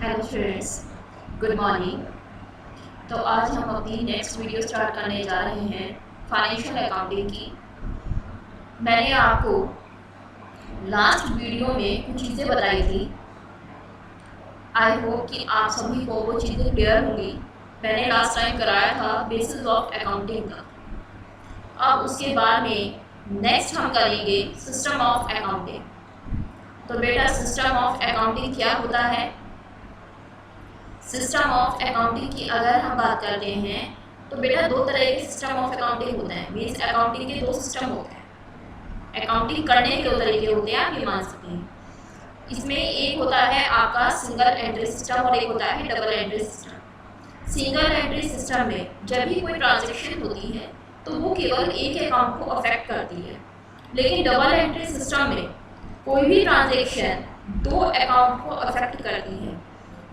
Hello friends, good morning. तो आज हम अपनी नेक्स्ट वीडियो स्टार्ट करने जा रहे हैं फाइनेंशियल अकाउंटिंग की। मैंने आपको लास्ट वीडियो में कुछ चीज़ें बताई थी। आई होप कि आप सभी को वो चीज़ें क्लियर होंगी। मैंने लास्ट टाइम कराया था बेसिस ऑफ अकाउंटिंग का। अब उसके बाद में नेक्स्ट हम करेंगे सिस्टम ऑफ अकाउंटिंग। तो बेटा, सिस्टम ऑफ अकाउंटिंग क्या होता है? सिस्टम ऑफ अकाउंटिंग की अगर हम बात करते हैं तो बेटा दो तरह के सिस्टम ऑफ अकाउंटिंग होते हैं। मीन्स अकाउंटिंग के दो सिस्टम होते हैं। अकाउंटिंग करने के दो तरीके होते हैं, आप ये मान सकते हैं। इसमें एक होता है आपका सिंगल एंट्री सिस्टम और एक होता है double entry system. Single entry system में जब भी कोई ट्रांजेक्शन होती है तो वो केवल एक अकाउंट को अफेक्ट करती है, लेकिन डबल एंट्री सिस्टम में कोई भी ट्रांजेक्शन दो अकाउंट को अफेक्ट करती है।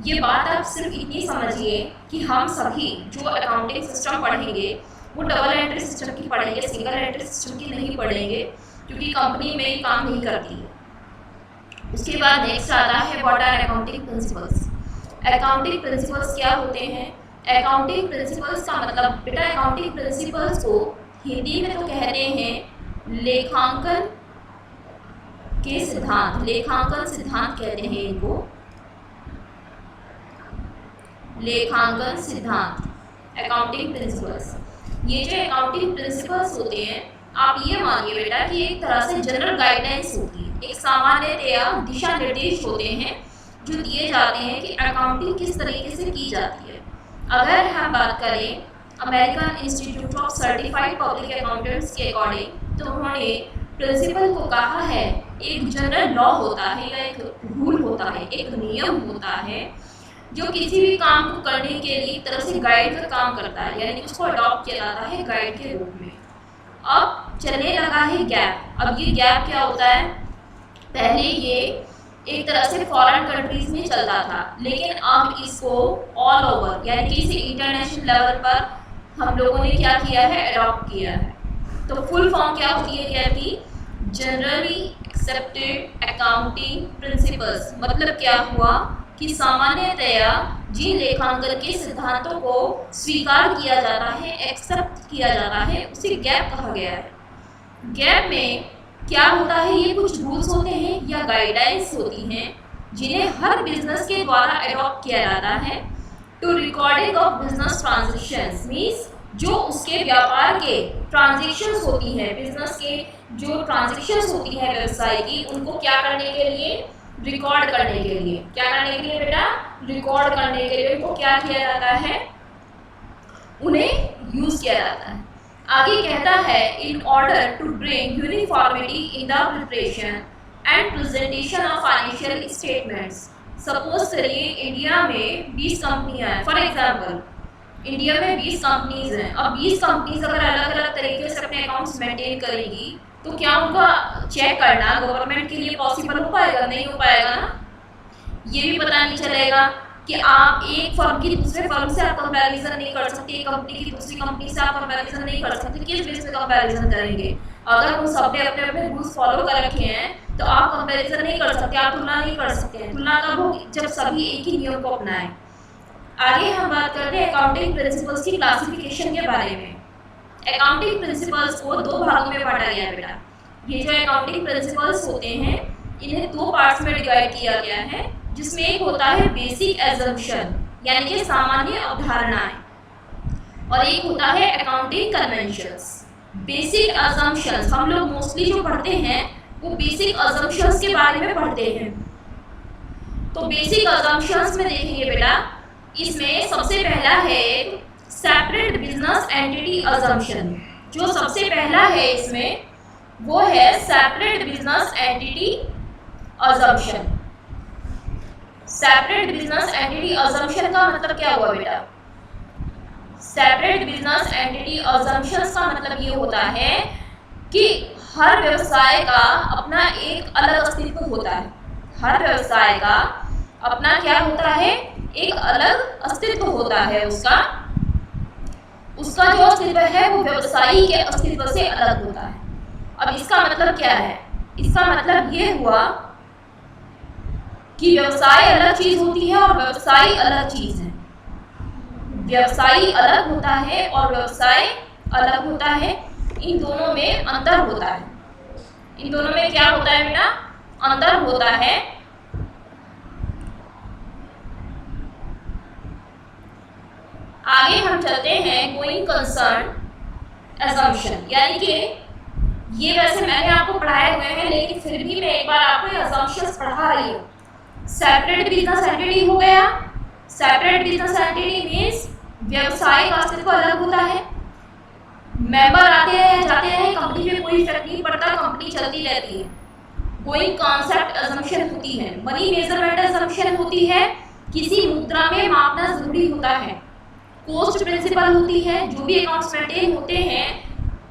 ये बात आप सिर्फ इतनी समझिए कि हम सभी जो अकाउंटिंग सिस्टम पढ़ेंगे वो डबल एंट्री सिस्टम की पढ़ेंगे, सिंगल एंट्री सिस्टम की नहीं पढ़ेंगे, क्योंकि कंपनी में ये काम नहीं करती है। उसके बाद नेक्स्ट आता है what are accounting principles. Accounting principles क्या होते हैं? अकाउंटिंग प्रिंसिपल्स का मतलब बेटा, अकाउंटिंग प्रिंसिपल्स को हिंदी में तो कहते हैं लेखांकन के सिद्धांत। लेखांकन सिद्धांत कहते हैं इनको, लेखांकन सिद्धांत, अकाउंटिंग प्रिंसिपल्स। ये जो अकाउंटिंग प्रिंसिपल्स होते हैं, आप ये मानिए बेटा कि एक तरह से जनरल गाइडलाइंस होती है, एक सामान्यतया दिशा निर्देश होते हैं जो दिए जाते हैं कि अकाउंटिंग किस तरीके से की जाती है। अगर हम बात करें American institute of certified public accountants के अकॉर्डिंग, तो उन्होंने प्रिंसिपल को कहा है एक जनरल लॉ होता है या एक रूल होता है, एक नियम होता है जो किसी भी काम को करने के लिए एक तरह से गाइड का काम करता है, यानी उसको अडॉप्ट किया जाता है गाइड के रूप में। अब चलने लगा है गैप। अब ये गैप क्या होता है? पहले ये एक तरह से फॉरेन कंट्रीज में चलता था, लेकिन अब इसको ऑल ओवर यानी कि इसे इंटरनेशनल लेवल पर हम लोगों ने क्या किया है? अडॉप्ट किया है। तो फुल फॉर्म क्या होती है गैप की? Generally accepted accounting principles. मतलब क्या हुआ कि सामान्यतया जिन लेखांकन के सिद्धांतों को स्वीकार किया जाता है, एक्सेप्ट किया जाता है, उसे गैप कहा गया है। गैप में क्या होता है? ये कुछ रूल्स होते हैं या गाइडलाइंस होती हैं जिन्हें हर बिजनेस के द्वारा अडॉप्ट किया जाता है to recording of business transactions. Means जो उसके व्यापार के ट्रांजेक्शंस होती हैं, बिजनेस के जो ट्रांजेक्शंस होती है व्यवसाय की, उनको क्या करने के लिए? रिकॉर्ड करने के लिए। क्या करने के लिए बेटा? रिकॉर्ड करने के लिए उनको क्या किया जाता है? उन्हें यूज किया जाता है। आगे कहता है in order to bring uniformity in the preparation and presentation of financial statements. Suppose करिए इंडिया में 20 कंपनियां हैं, फॉर एग्जाम्पल इंडिया में 20 कंपनीज हैं। अब 20 कंपनीज अगर अलग अलग तरीके से अपने अकाउंट्स मेंटेन करेंगी तो क्या उनका चेक करना गवर्नमेंट के लिए पॉसिबल हो पाएगा? नहीं हो पाएगा ना। ये भी पता नहीं चलेगा कि आप एक फर्म की दूसरे फर्म से आप कंपैरिजन नहीं कर सकते, एक कंपनी की दूसरी कंपनी से आप कंपैरिजन नहीं कर सकते। किस बेस पे कंपैरिजन करेंगे? अगर उन सब ने अपने अपने रूल्स फॉलो कर रखे हैं तो आप कंपैरिजन नहीं कर सकते, आप तुलना नहीं कर सकते हैं। तुलना कब होगी? जब सभी एक ही नियम को अपनाएं। आगे हम बात करते हैं अकाउंटिंग प्रिंसिपल्स की क्लासिफिकेशन के बारे में। अकाउंटिंग प्रिंसिपल्स को दो भागों में बांटा गया है बेटा। ये जो अकाउंटिंग प्रिंसिपल्स होते हैं इन्हें दो पार्ट्स में डिवाइड किया गया है, जिसमें एक होता है बेसिक एजम्पशन यानी कि सामान्य अवधारणाएं, और एक होता है अकाउंटिंग कन्वेंशंस। बेसिक अजम्पशंस हम लोग मोस्टली जो पढ़ते हैं वो बेसिक अजम्पशंस के बारे में पढ़ते हैं। तो बेसिक अजम्पशंस में देखेंगे बेटा, इसमें सबसे पहला है सेपरेट बिजनेस एंटिटी अजम्पशन। जो सबसे पहला है इसमें वो है separate business entity assumption. Separate business entity assumption का मतलब क्या हुआ बेटा? सेपरेट बिजनेस एंटिटी अजम्पशन का मतलब ये होता है कि हर व्यवसाय का अपना एक अलग अस्तित्व होता है। हर व्यवसाय का अपना क्या होता है? एक अलग अस्तित्व होता है। उसका जो अस्तित्व है वो व्यवसायी के अस्तित्व से अलग होता है। अब इसका मतलब क्या है? इसका मतलब ये हुआ कि व्यवसाय अलग चीज होती है और व्यवसायी अलग चीज है। व्यवसायी अलग होता है और व्यवसाय अलग होता है, इन दोनों में अंतर होता है। इन दोनों में क्या होता है बेटा? अंतर होता है। आगे हम चलते हैं गोइंग कंसर्न assumption, यानी कि ये वैसे मैंने आपको पढ़ाए हुए हैं लेकिन फिर भी मैं एक बार आपको assumptions पढ़ा रही हूँ। सेपरेट बिजनेस एंटिटी हो गया। सेपरेट बिजनेस एंटिटी मीन्स व्यवसाय का अस्तित्व अलग होता है। मेंबर आते हैं जाते हैं, कंपनी पे कोई इफेक्ट नहीं पड़ता, कंपनी चलती रहती है। गोइंग कॉन्सेप्ट assumption होती है। मनी मेजरमेंट assumption होती है, किसी मुद्रा में मापना जरूरी होता है। कोस्ट प्रिंसिपल होती है, जो भी अकाउंट्स मेंटेन होते हैं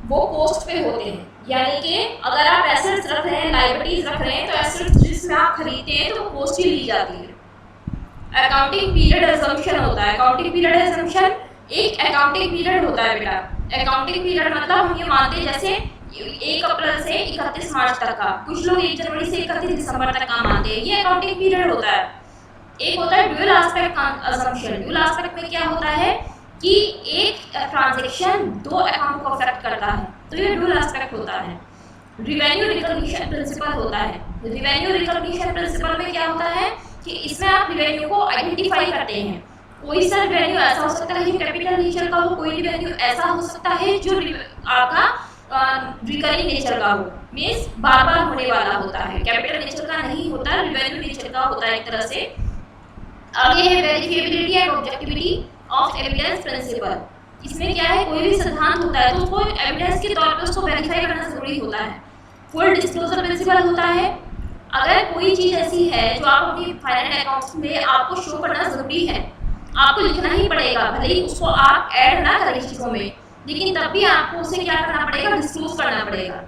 वो कोस्ट पे होते हैं। यानी कि अगर आप एसेट्स रख रहे हैं, लायबिलिटीज रख रहे हैं, तो एसेट्स जिसमें आप खरीदते हैं तो वो कोस्ट ही ली जाती है। अकाउंटिंग पीरियड assumption होता है। अकाउंटिंग पीरियड assumption एक अकाउंटिंग पीरियड होता है बेटा। अकाउंटिंग पीरियड मतलब हम ये मानते हैं जैसे 1 अप्रैल से 31 मार्च तक का, कुछ लोग 1 जनवरी से 31 दिसंबर तक का मानते हैं, ये अकाउंटिंग पीरियड होता है। एक होता है dual aspect assumption। Dual aspect में क्या होता है कि एक ट्रांजैक्शन 2 अकाउंट को अफेक्ट करता है, तो ये ड्यूअल एस्पेक्ट होता है। रिवेन्यू रिकॉग्निशन प्रिंसिपल होता है। रिवेन्यू रिकॉग्निशन प्रिंसिपल में क्या होता है कि इसमें आप रिवेन्यू को आइडेंटिफाई करते हैं। कोई सा रिवेन्यू ऐसा हो सकता है जो कैपिटल नेचर का हो, कोई रिवेन्यू ऐसा हो सकता है जो आपका रिकरिंग नेचर का हो, मीन्स बार बार होने वाला होता है। कैपिटल नेचर का नहीं होता, रिवेन्यू नेचर का होता है एक तरह से। आगे है verifiability and objectivity of evidence principle. इसमें क्या है, कोई भी सिद्धांत होता है तो उसको एविडेंस के तौर पे उसको वेरीफाई करना जरूरी होता है। फुल डिस्क्लोजर प्रिंसिपल होता है। अगर कोई चीज ऐसी है जो आप अपनी फाइनेंशियल अकाउंट्स में आपको शो करना जरूरी है, आपको लिखना ही पड़ेगा, भले ही उसको आप ऐड ना करें चीजों में, लेकिन तब भी आपको उसे क्या करना पड़ेगा, डिस्क्लोज करना पड़ेगा।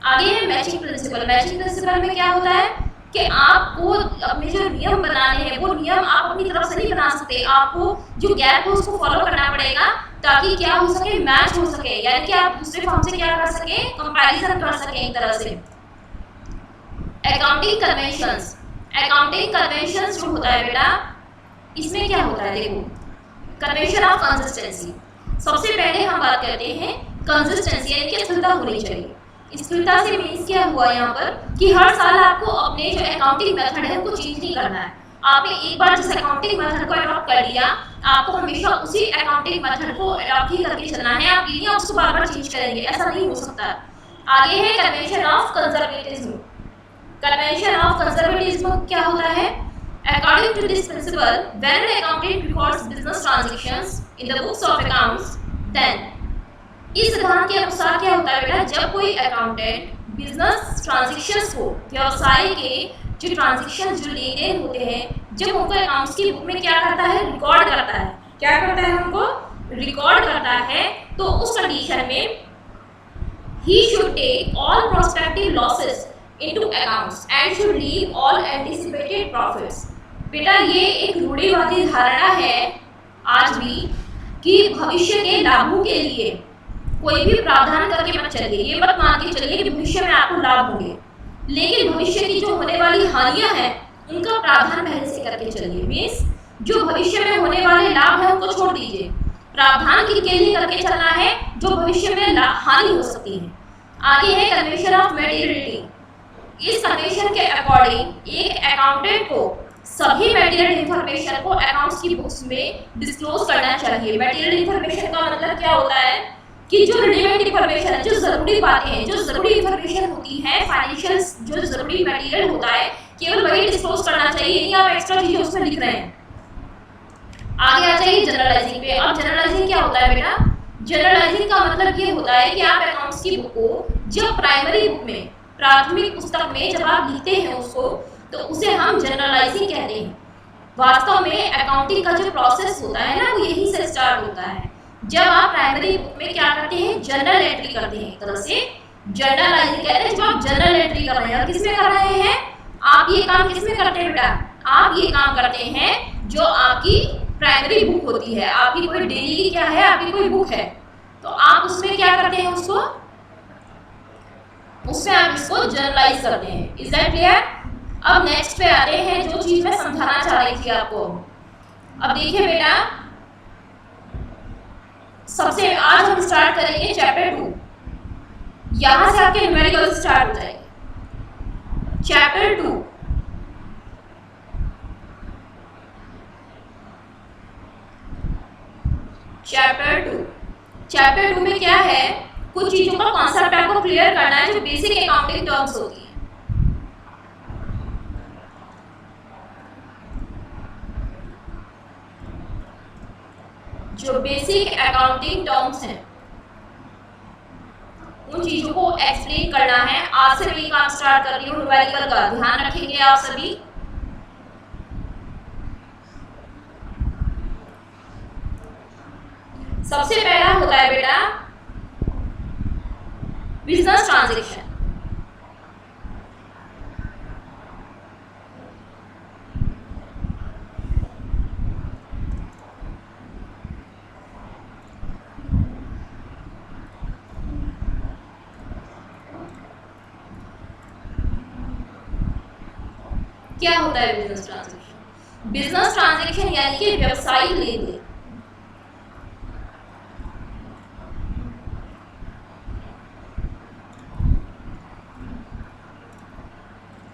आगे है मैचिंग प्रिंसिपल। मैचिंग प्रिंसिपल में क्या होता है कि आपको अपने जो नियम बनाने हैं वो नियम आप अपनी तरफ से नहीं बना सकते, आपको जो गैप है उसको फॉलो करना पड़ेगा ताकि क्या हो सके, मैच हो सके, यानी कि आप दूसरे फॉर्म से क्या कर सके, कंपैरिजन कर सके एक तरह से। Accounting conventions. अकाउंटिंग कन्वेंशंस जो होता है बेटा, इसमें क्या होता है, देखो कन्वेंशन ऑफ कंसिस्टेंसी। सबसे पहले हम बात करते हैं कंसिस्टेंसी, यानी कि स्थिरता होनी चाहिए। स्थिरता से मीन्स क्या हुआ यहाँ पर कि हर साल आपको अपने जो अकाउंटिंग मेथड है उनको चेंज नहीं करना है। आपने एक बार जिस अकाउंटिंग मेथड को अडॉप्ट कर लिया, आपको हमेशा उसी अकाउंटिंग मेथड को अडॉप्ट ही करके चलना है। आप ये उसको बार बार चेंज करेंगे, ऐसा नहीं हो सकता। आगे है convention of conservatism. Convention of conservatism क्या होता है? According to this principle, when an accountant records business transactions in the books of accounts, then इस सिद्धांत के अनुसार क्या होता है बेटा, जब कोई अकाउंटेंट बिजनेस ट्रांजैक्शंस को, व्यवसाय के जो ट्रांजैक्शंस जो लेन देन होते हैं, जब उनको अकाउंट्स की बुक में क्या करता है, रिकॉर्ड करता है। क्या करता है, उनको रिकॉर्ड करता है। तो उस कंडीशन में he should take all prospective losses into accounts and should leave all anticipated profits। बेटा ये एक रूढ़िवादी धारणा है आज भी कि भविष्य के लाभों के लिए कोई भी प्रावधान करके मत चलिए। ये मत मान के चलिए कि भविष्य में आपको लाभ होंगे, लेकिन भविष्य की जो होने वाली हानियां हैं उनका प्रावधान पहले से करके चलिए। मीन्स जो भविष्य में होने वाले लाभ है उनको छोड़ दीजिए, प्रावधान के लिए करके चलना है जो भविष्य में हानि हो सकती है। आगे है कन्वेंशन ऑफ मटेरियलिटी। इस कन्वेंशन के अकॉर्डिंग एक अकाउंटेंट को सभी मटेरियल इंफॉर्मेशन को अकाउंट्स की बुक्स में डिस्क्लोज करना चाहिए। मटेरियल इंफॉर्मेशन का मतलब क्या होता है कि जो रिलेवेंट इंफॉर्मेशन है, जो जरूरी बातें हैं, जो जरूरी इंफॉर्मेशन होती है, फाइनेंशियल जो जरूरी मटेरियल होता है, केवल वही डिस्क्लोज करना चाहिए, नहीं आप एक्स्ट्रा चीजें उसमें लिख रहे हैं। आगे आ जाइए जनरलाइजिंग पे। अब जनरलाइजिंग क्या होता है बेटा? जनरलाइजिंग का मतलब ये होता है कि आप अकाउंट्स की बुक को जब प्राइमरी बुक में, प्राथमिक पुस्तक में जब आप लिखते हैं उसको, तो उसे हम जनरलाइजिंग कहते हैं। वास्तव में अकाउंटिंग का जो प्रोसेस होता है ना, वो यहीं से स्टार्ट होता है। जब आप प्राइमरी बुक में क्या करते हैं, जनरल एंट्री करते हैं, एक तरह से जनरलाइजिंग कहते हैं। जब आप जनरल एंट्री कर रहे हैं, और किसमें कर रहे हैं आप, ये काम किसमें करते हैं बेटा? आप ये काम करते हैं जो आपकी प्राइमरी बुक होती है, आपकी कोई डेली की क्या है, आपकी कोई बुक है, तो आप उसमें क्या करते हैं, उसमें आप इसको जनरलाइज करते हैं। Is that clear? अब नेक्स्ट पे आते हैं, जो चीज मैं समझाना चाह रही थी आपको। अब देखिए बेटा, सबसे आज हम स्टार्ट करेंगे चैप्टर 2। यहां से आपके न्यूमेरिकल स्टार्ट हो जाएंगे। चैप्टर 2, चैप्टर 2 में क्या है, कुछ चीजों का कॉन्सेप्ट आपको क्लियर करना है जो बेसिक अकाउंटिंग टर्म्स होती है। जो बेसिक अकाउंटिंग टर्म्स हैं उन चीजों को एक्सप्लेन करना है। आज से मैं काम स्टार्ट कर रही हूँ। न्यूमेरिकल का ध्यान रखेंगे आप सभी। सबसे पहला होता है बेटा बिजनेस ट्रांजैक्शन। क्या होता है बिजनेस ट्रांजैक्शन? बिजनेस ट्रांजैक्शन यानी कि व्यवसायिक लेन देन।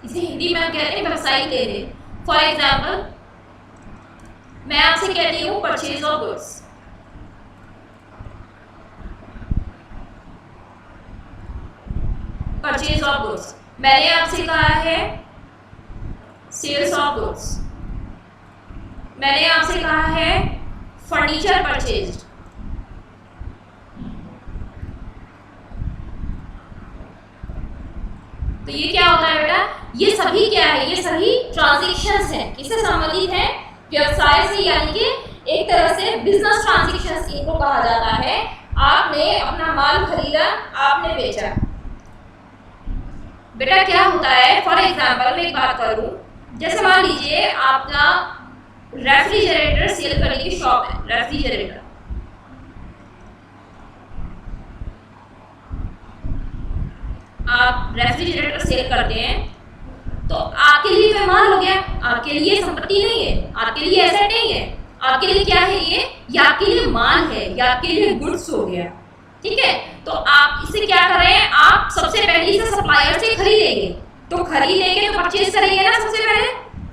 इसे हिंदी में हम कहते हैं व्यवसायिक लेन देन। फॉर एग्जाम्पल, मैं आपसे कहती हूँ purchase of goods. Purchase of goods. मैंने आपसे कहा है सेल्स ऑफ गुड्स। मैंने आपसे कहा है फर्नीचर परचेज। तो ये क्या होता है बेटा, ये सभी क्या है, ये सभी ट्रांजैक्शंस हैं। किससे संबंधित है? व्यवसाय से, यानी कि एक तरह से बिजनेस ट्रांजैक्शंस इनको कहा जाता है। आपने अपना माल खरीदा, आपने बेचा। बेटा क्या होता है, फॉर एग्जाम्पल मैं एक बात करूं, जैसे मान लीजिए आपका रेफ्रिजरेटर सेल करने की शॉप है। रेफ्रिजरेटर, आप रेफ्रिजरेटर सेल करते हैं, तो आपके लिए तो माल हो गया, आपके लिए संपत्ति नहीं है, आपके लिए एसेट नहीं है, आपके लिए क्या है, ये आपके लिए माल है, या आपके लिए गुड्स हो गया। ठीक है, तो आप इसे क्या कर रहे हैं, आप सबसे पहले इसे सप्लायर से खरीदेंगे। तो खरीदेंगे तो परचेज करेंगे ना।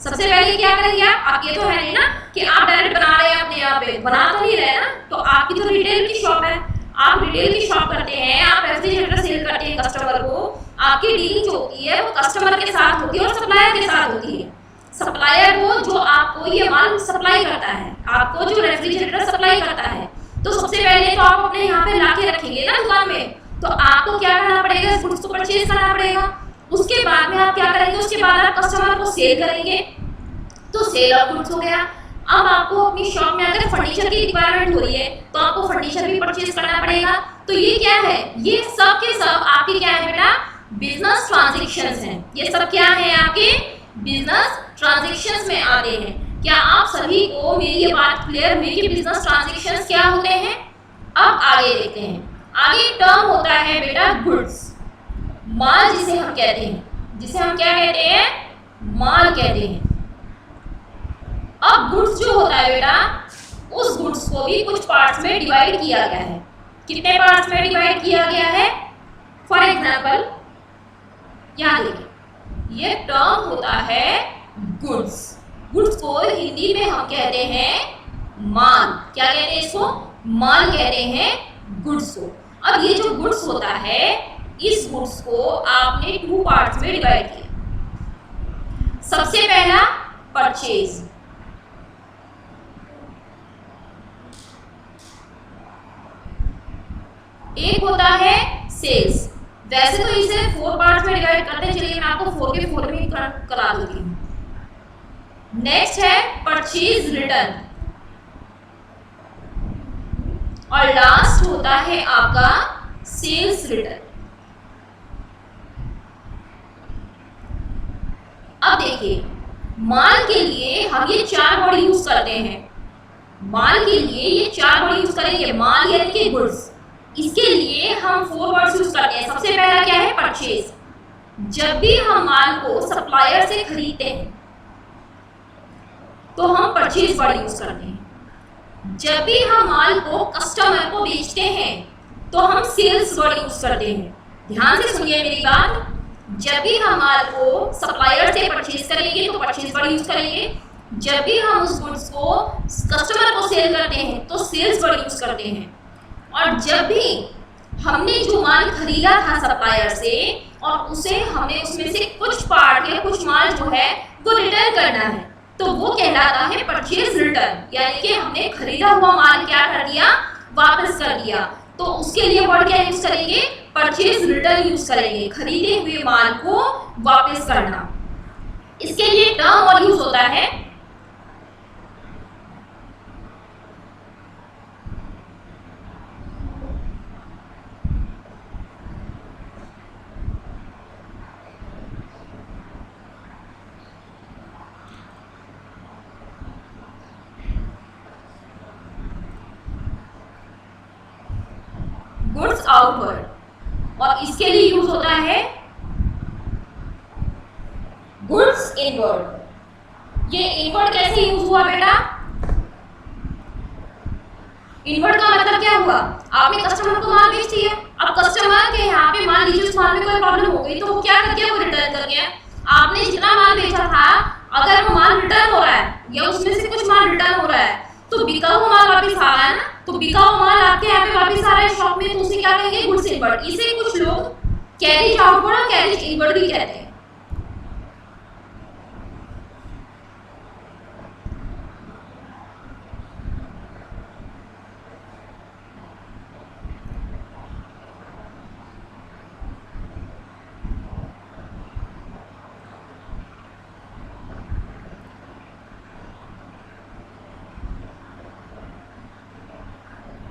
सबसे पहले क्या करेंगे आप ये तो है नहीं ना कि आप डायरेक्ट बना रहे हैं अपने यहाँ पे, बना तो नहीं रहे ना। तो आपकी तो रिटेल की शॉप है, आप रिटेल की शॉप करते हैं, आप रेफ्रिजरेटर सेल करते हैं कस्टमर को। आपकी डीलिंग जो होती है वो कस्टमर के साथ होती है और सप्लायर के साथ होती है। सप्लायर वो जो आपको ये माल सप्लाई करता है, आपको जो रेफ्रिजरेटर सप्लाई करता है, तो सबसे पहले तो आप अपने यहाँ पे ला के रखेंगे ना दुकान में। तो आपको क्या करना पड़ेगा, इस गुड्स को परचेज करना पड़ेगा। उसके बाद में आप क्या करेंगे, उसके बाद आप कस्टमर को सेल करेंगे। तो सेल ऑफ गुड्स हो गया। अब आपको अपनी शॉप में अगर फर्नीचर की रिक्वायरमेंट हो रही है तो आपको फर्नीचर भी परचेज करना पड़ेगा। तो ये क्या है, ये सब के सब आपके क्या है बेटा, बिजनेस ट्रांजैक्शंस हैं। ये सब क्या है, आपके बिजनेस ट्रांजैक्शंस में आते हैं। क्या आप सभी को मेरी ये बात क्लियर हुई कि बिजनेस ट्रांजैक्शंस क्या होते हैं? अब आगे देखते हैं। आगे टर्म होता है बेटा गुड्स, माल जिसे हम कहते हैं, जिसे हम क्या कहते हैं, माल कहते हैं। अब गुड्स जो होता है बेटा, उस गुड्स को भी कुछ पार्ट्स में डिवाइड किया गया है। कितने पार्ट्स में डिवाइड किया गया है? फॉर एग्जाम्पल यहाँ देखिए, ये टर्म होता है गुड्स। गुड्स को हिंदी में हम कहते हैं माल। क्या कहते हैं इसको? माल कहते हैं गुड्स को। अब ये जो गुड्स होता है, इस गुड्स को आपने 2 पार्ट्स में डिवाइड किया। सबसे पहला परचेज, एक होता है सेल्स। वैसे तो इसे 4 पार्ट्स में डिवाइड करते हैं, चलिए मैं आपको 4 के 4 में करा दूंगी। नेक्स्ट है परचेज रिटर्न, और लास्ट होता है आपका सेल्स रिटर्न। अब देखिए, माल के लिए हम ये 4 वर्ड यूज करते हैं। माल के लिए ये 4 वर्ड यूज करेंगे। माल यानी कि गुड्स, इसके लिए हम 4 वर्ड्स यूज करते हैं। सबसे पहला क्या है, परचेज। जब भी हम माल को सप्लायर से खरीदते हैं तो हम परचेज वर्ड यूज करते हैं। जब भी हम माल को कस्टमर को बेचते हैं तो हम सेल्स वर्ड यूज करते हैं। ध्यान से सुनिए मेरी बात। जब भी हम माल को सप्लायर से परचेज करेंगे तो परचेज वर्ड यूज करेंगे। जब भी हम उस गुड्स को कस्टमर को सेल करते हैं तो सेल्स वर्ड यूज करते हैं। और जब भी हमने जो माल खरीदा था सप्लायर से और उसे हमें उसमें से कुछ पार्ट या कुछ माल जो है वो रिटर्न करना है तो वो कहलाता है परचेज रिटर्न। यानी कि हमने खरीदा हुआ माल क्या कर दिया, वापस कर दिया। तो उसके लिए वर्ड क्या यूज करेंगे, परचेज रिटर्न यूज करेंगे, खरीदे हुए माल को वापस करना। इसके लिए टर्म और यूज होता है गुड्स आउटवर्ड और इसके लिए यूज होता है गुड्स इनवर्ड। ये इनवर्ड कैसे यूज हुआ बेटा? इनवर्ड का मतलब क्या हुआ, आपने कस्टमर को माल बेच दिया। अब कस्टमर के यहाँ पे मान लीजिए उस माल में कोई प्रॉब्लम हो गई तो वो क्या कर गया, वो रिटर्न कर गया। आपने जितना माल बेचा था अगर वो माल रिटर्न हो रहा है या उसमें से कुछ माल रिटर्न हो रहा है तो बिका हुआ माल वापस आ रहा है ना, तो बिका हुआ माल आपके यहाँ पे वापस आ रहा है शॉप में, तो उसे क्या कहेंगे, गुड्स इनवर्ड। इसे कुछ लोग कैरेज आउटवर्ड और कैरेज इनवर्ड भी कहते हैं।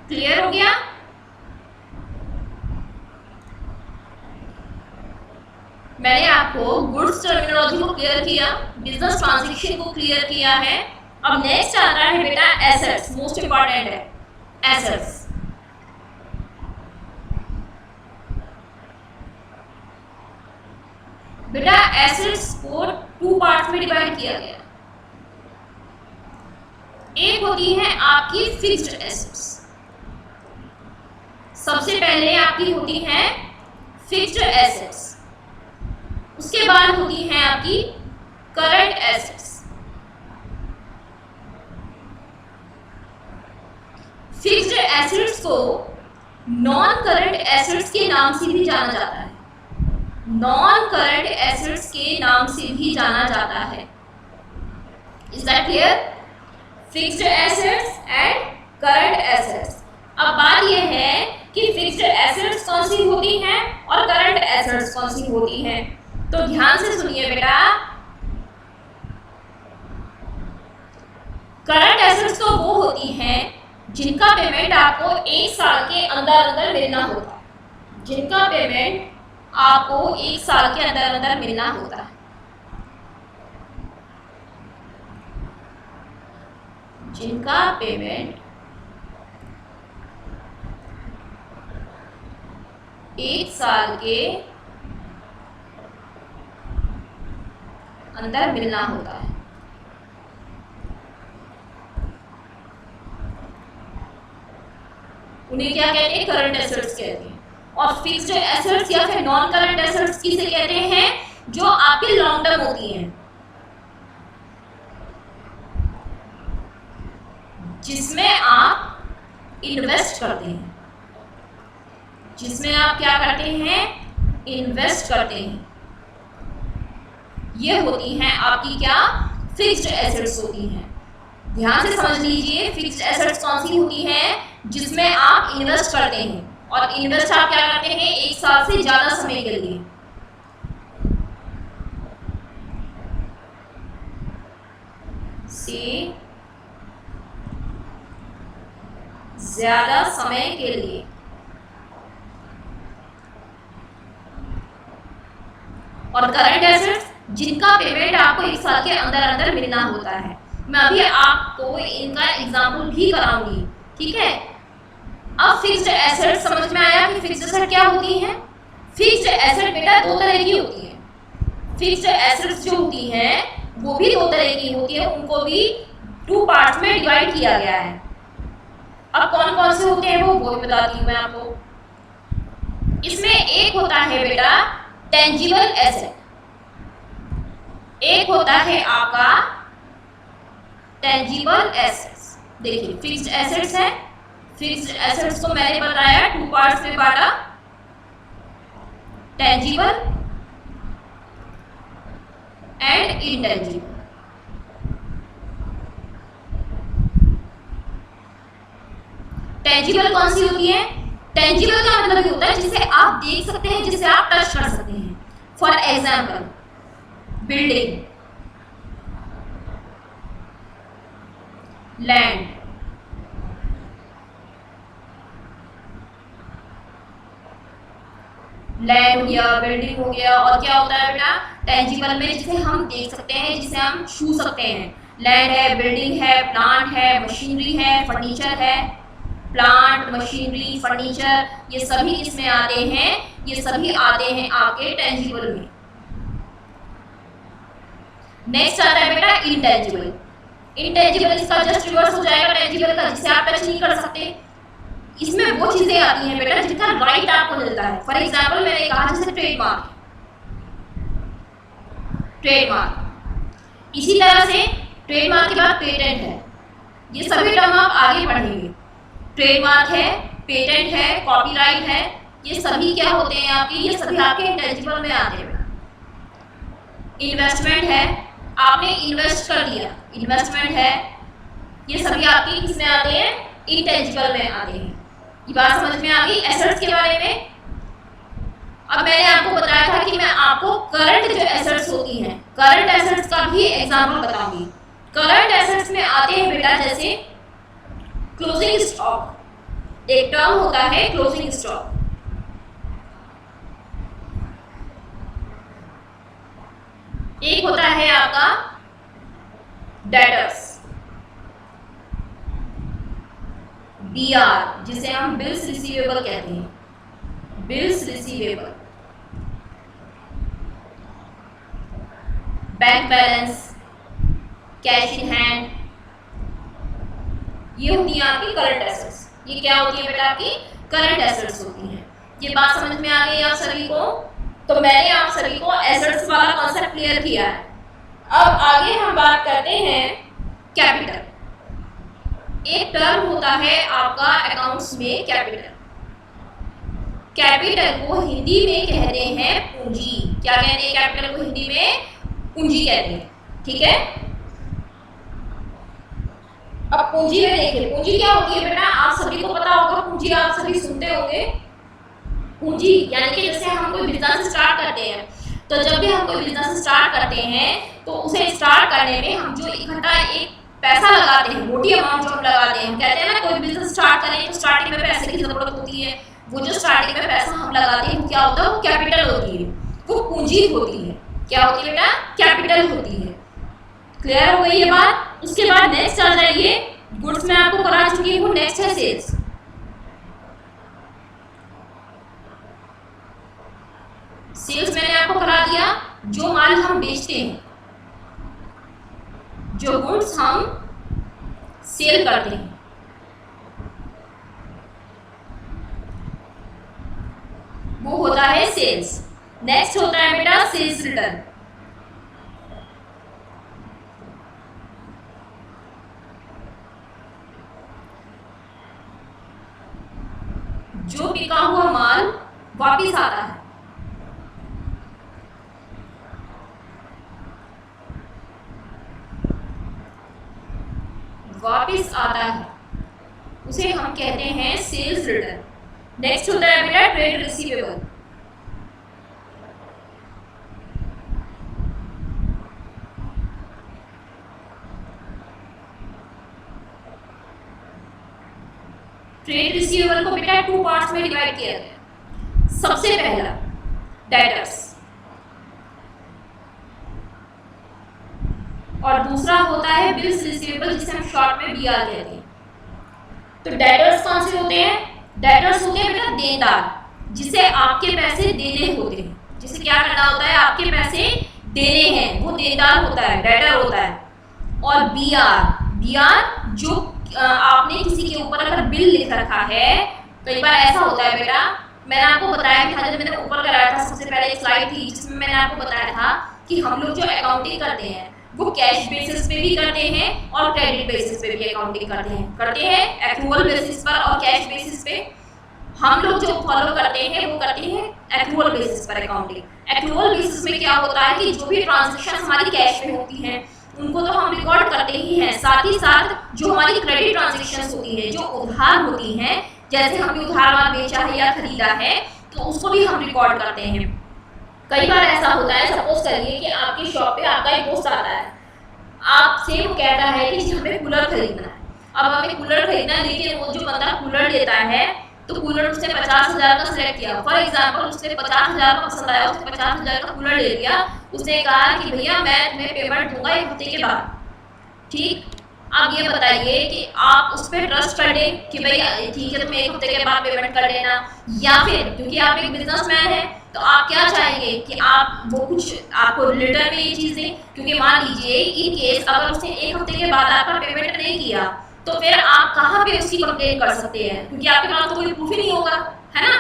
क्लियर हो गया? मैंने आपको गुड्स टर्मिनोलॉजी को क्लियर किया, बिजनेस ट्रांजैक्शन को क्लियर किया है। अब नेक्स्ट आ रहा है बेटा एसेट्स, मोस्ट इंपॉर्टेंट है एसेट्स। बेटा एसेट्स को 2 पार्ट्स में डिवाइड किया गया। एक होती है आपकी फिक्स्ड एसेट्स, सबसे पहले आपकी होती है फिक्स्ड एसेट्स, उसके बाद होती है आपकी करंट एसेट्स। फिक्स्ड एसेट्स को नॉन करंट एसेट्स के नाम से भी जाना जाता है, नॉन करंट एसेट्स के नाम से भी जाना जाता है। Is that clear? Fixed assets and current assets. अब बात यह है कि फिक्स्ड एसेट्स कौन सी होती हैं और करंट एसेट्स कौन सी होती हैं, तो ध्यान से सुनिए बेटा। करंट एसेट्स तो वो होती हैं जिनका पेमेंट आपको 1 साल के अंदर अंदर मिलना होता है, जिनका पेमेंट आपको 1 साल के अंदर अंदर मिलना होता है। जिनका पेमेंट 1 साल के अंदर मिलना होता है। उन्हें क्या कहते हैं, करंट एसेट्स कहते हैं। और फिक्स्ड एसेट्स या फिर नॉन करंट एसेट्स किसे कहते हैं, जो आपकी लॉन्ग टर्म होती हैं, जिसमें आप इन्वेस्ट करते हैं, जिसमें आप क्या करते हैं, इन्वेस्ट करते हैं। ये होती हैं आपकी क्या, फिक्स्ड एसेट्स होती हैं। ध्यान से समझ लीजिए, फिक्स्ड एसेट्स कौन सी होती हैं, जिसमें आप इन्वेस्ट करते हैं, और इन्वेस्ट आप क्या करते हैं, 1 साल से ज्यादा समय के लिए। ज्यादा समय के लिए। और करंट एसेट्स जिनका पेमेंट आपको 1 साल के अंदर अंदर मिलना होता है। मैं अभी आपको इनका एग्जाम्पल भी कराऊंगी, ठीक है। अब फिक्स्ड एसेट समझ में आया कि फिक्स्ड एसेट क्या होती है। फिक्स्ड एसेट बेटा 2 तरह की होती है। फिक्स्ड एसेट्स जो होती हैं वो भी दो तरह की होती है, उनको भी 2 पार्ट्स में डिवाइड किया गया है। अब कौन कौन से होते हैं वो भी बताती हूँ मैं आपको। इसमें एक होता है बेटा टेंजिबल एसेट, एक होता है आपका टेंजिबल एसेट्स। देखिए फिक्स्ड एसेट्स है, फिक्स्ड एसेट्स को मैंने बताया 2 पार्ट्स में बांटा, टेंजिबल एंड इंटेंजिबल। टेंजिबल कौन सी होती है? टेंजिबल का मतलब ये होता है जिसे आप देख सकते हैं, जिसे आप टच कर सकते हैं। For example building, land, land हो गया, बिल्डिंग हो गया, और क्या होता है बेटा टेंजिबल में जिसे हम देख सकते हैं, जिसे हम छू सकते हैं। लैंड है, बिल्डिंग है, प्लांट है, मशीनरी है, फर्नीचर है। प्लांट, मशीनरी, फर्नीचर ये सभी किसमें आते हैं? ये सभी आते हैं आपके टेंजिबल में। नेक्स्ट आता है बेटा इंटेंजिबल। इंटेंजिबल इसका जस्ट रिवर्स हो जाएगा टेंजिबल का, जिसे आप टच नहीं कर सकते। इसमें वो चीजें आती हैं बेटा जिनका राइट आपको मिलता है। फॉर एग्जाम्पल मैंने कहा जैसे ट्रेडमार्क, ट्रेडमार्क। इसी तरह से ट्रेडमार्क के बाद पेटेंट है। ये सभी टर्म आप आगे पढ़ेंगे। ट्रेडमार्क है, पेटेंट है, कॉपीराइट है, ये सभी क्या होते हैं आपके? ये सभी आपके इंटेंजिबल में आते हैं। इन्वेस्टमेंट है, आपने इन्वेस्ट कर दिया, इन्वेस्टमेंट है, ये सभी आपकी किसमें आते हैं? इंटेंजिबल में आते हैं। ये बात समझ में आ गई एसेट्स के बारे में। अब मैंने आपको बताया था कि मैं आपको करंट जो एसेट्स होती हैं, करंट एसेट्स का भी एग्जांपल बताऊंगी। करंट एसेट्स में आते हैं बेटा जैसे क्लोजिंग स्टॉक, एक टर्म होता है क्लोजिंग स्टॉक। एक होता है आपका डेटर्स, BR जिसे हम बिल्स रिसीवेबल कहते हैं, bills receivable. Bank balance, cash in hand, ये होती है आपकी करंट एसेट्स। ये क्या होती है बेटा? आपकी करंट एसेट्स होती हैं। ये बात समझ में आ गई आप सभी को? तो मैंने आप सभी को एसेट्स वाला कॉन्सेप्ट क्लियर किया है। अब आगे हम बात करते हैं कैपिटल। एक टर्म होता है आपका अकाउंट्स में कैपिटल। कैपिटल को हिंदी में कहते हैं पूंजी। क्या कहते हैं? कैपिटल को हिंदी में पूंजी कहते हैं। ठीक है, अब पूंजी में देखिए पूंजी क्या होती है बेटा? आप सभी को पता होगा, पूंजी आप सभी सुनते होंगे। पूंजी यानी कि जैसे हम कोई बिजनेस स्टार्ट करते हैं, तो जब भी हम कोई बिजनेस स्टार्ट करते हैं तो उसे स्टार्ट करने में हम जो इकट्ठा एक पैसा लगाते हैं, मोटी अमाउंट जो हम लगाते हैं, हम कहते हैं ना कोई बिजनेस स्टार्ट करें तो स्टार्टिंग में पैसे की जरूरत होती है। वो जो स्टार्टिंग में पैसा हम लगाते हैं वो क्या होता है? वो कैपिटल होती है, वो पूंजी होती है। क्या होती है बेटा? कैपिटल होती है। क्लियर हो गई ये बात? उसके बाद नेक्स्ट आ जाइए, गुड्स में आपको करा चुकी हूँ, नेक्स्ट है सेल्स। सेल्स मैंने आपको करा दिया, जो माल हम बेचते हैं, जो गुड्स हम सेल करते हैं। वो होता है सेल्स। नेक्स्ट होता है बेटा सेल्स रिटर्न। जो बिका हुआ माल वापिस आता है, वापिस आता है, उसे हम कहते हैं सेल्स रिटर्न। नेक्स्ट होता है बेटा ट्रेड रिसीवेबल। ट्रेड रिसीवेबल को बेटा 2 पार्ट्स में डिवाइड किया गया। सबसे पहला डेटर्स और दूसरा होता है बिल्स रिसीवेबल, जिसे हम शॉर्ट में BR कहते हैं। तो डेटर्स कौन से होते हैं? डेटर्स होते हैं बेटा देनदार, जिसे आपके पैसे देने होते हैं, जिसे क्या करना होता है? आपके पैसे देने हैं, वो देनदार होता है, डेटर होता है। और बीआर जो आपने किसी के ऊपर अगर बिल लिख रखा है, कई बार ऐसा होता है बेटा, मैंने आपको बताया भी था जब मैंने ऊपर कराया था, सबसे पहले एक स्लाइड थी जिसमें मैंने आपको बताया था कि हम लोग जो अकाउंटिंग करते हैं वो कैश बेसिस पे भी करते हैं और क्रेडिट बेसिस पे भी अकाउंटिंग करते हैं एक्रूअल बेसिस पर और कैश बेसिस पे। हम लोग जो फॉलो करते हैं वो करते हैं एक्रूअल बेसिस पर अकाउंटिंग। एक्रूअल बेसिस में क्या होता है कि जो भी ट्रांजैक्शन हमारी कैश में होती हैं उनको तो हम रिकॉर्ड करते ही हैं, साथ ही साथ जो हमारी क्रेडिट ट्रांजैक्शन होती है, जो उधार होती हैं, जैसे हमने उधार माल बेचा है या खरीदा है तो उसको भी हम रिकॉर्ड करते हैं। कई बार ऐसा होता है, सपोज करिए कि आपकी शॉप पे आपका एक दोस्त आता है, आपसे वो कहता है कि हमें कूलर खरीदना है। अब हमें कूलर खरीदना है, लेकिन वो जो बंदा कूलर लेता है तो कूलर उसने 50,000 का सिलेक्ट किया। फॉर एग्जांपल उसने 50,000 का पसंद आया, उसने 50,000 का कूलर ले लिया। उसने कहा कि भैया मैं तुम्हें पेमेंट दूंगा 1 हफ्ते के बाद, ठीक। अब ये बताइए कि आप उस पर ट्रस्ट कर लें कि भैया ठीक है तुम्हें 1 हफ्ते के बाद पेमेंट कर लेना, या फिर क्योंकि आप एक बिजनेसमैन हैं तो आप क्या चाहेंगे कि आप वो कुछ आपको रिटर्न में ये चीज़ें, क्योंकि मान लीजिए इन केस अगर उसने 1 हफ्ते के बाद आपका पेमेंट नहीं किया तो फिर आप कहाँ पे उसकी कंप्लेन कर सकते हैं, क्योंकि आपके पास तो कोई प्रूफ ही नहीं होगा, है ना।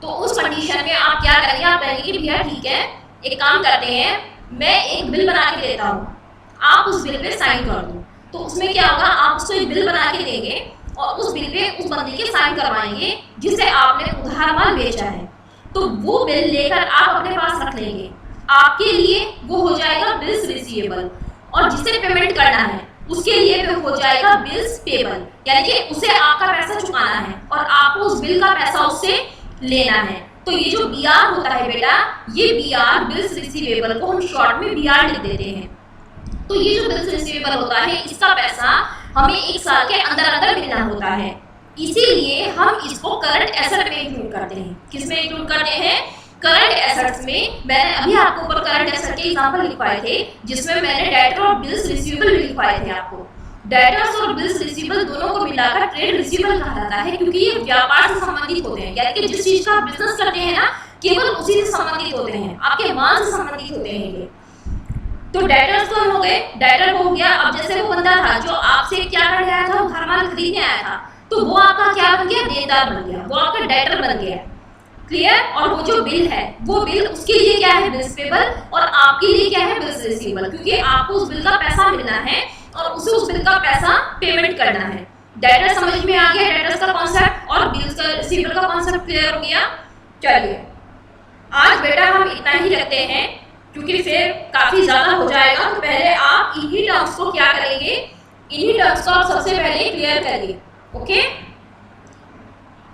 तो उस कंडीशन में आप क्या करेंगे, आप कहेंगे कि भैया ठीक है एक काम करते हैं, मैं एक बिल बना के देता हूँ, आप उस बिल पे साइन कर दो। तो उसमें क्या होगा, आप उसको एक बिल बना के देंगे और उस बिल पे उस बंदे के साइन करवाएंगे जिसे आपने उधार माल बेचा है। तो वो बिल लेकर आप अपने पास रख लेंगे, आपके लिए वो हो जाएगा बिल्स रिसीवेबल, और जिसे पेमेंट करना है उसके लिए वो हो जाएगा बिल्स पेबल, यानी कि उसे आपका पैसा चुकाना है और आपको उस बिल का पैसा उससे लेना है। तो ये जो बीआर होता है बेटा, ये बीआर बिल्स रिसीवेबल को हम शॉर्ट में बीआर लिख देते हैं। तो ये जो बिल्स रिसीवेबल होता है इसका पैसा हमें 1 साल के अंदर अंदर मिलना होता है, इसीलिए हम इसको करंट एसेट में इंक्लूड करते हैं। किस में इंक्लूड करते हैं, करंट एसेट्स में। मैंने अभी आपको ऊपर करंट एसेट के एग्जांपल लिखवाए थे जिसमें मैंने डेटर और बिल्स रिसीवेबल भी लिखवाए थे आपको। डेटर्स और बिल्स रिसीवेबल दोनों को मिलाकर ट्रेड रिसीवेबल कहा जाता है, क्योंकि ये व्यापार से संबंधित होते हैं, यानी कि जिस चीज का बिजनेस करते हैं ना केवल उसी से संबंधित होते हैं, आपके माल से संबंधित होते हैं ये। तो डेटर्स तो हो गए, डेटर हो गया। अब जैसे वो बंदा था जो आपसे क्या करने आया था, उधार माल खरीदने आया था, तो वो आपका क्या बन गया, देनदार बन गया, वो आपका डेटर बन गया, क्लियर। और वो जो बिल है वो बिल उसके लिए क्या है, बिल्स पेबल, और आपके लिए क्या है, बिल्स रिसीवेबल, क्योंकि आपको उस बिल का पैसा मिलना है और उसे उस बिल का पैसा पेमेंट करना है। डेटर समझ में आ गया, डेटर्स का कॉन्सेप्ट, और बिल्स का रिसीवेबल का कॉन्सेप्ट क्लियर हो गया। चलिए आज बेटा हम इतना ही रखते हैं क्योंकि फिर काफी ज्यादा हो जाएगा। तो पहले आप इन्हीं टर्म्स को क्या करेंगे, इन्हीं टर्म्स को आप सबसे पहले क्लियर करिए। Okay,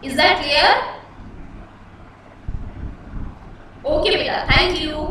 is that clear? Okay बेटा, थैंक यू।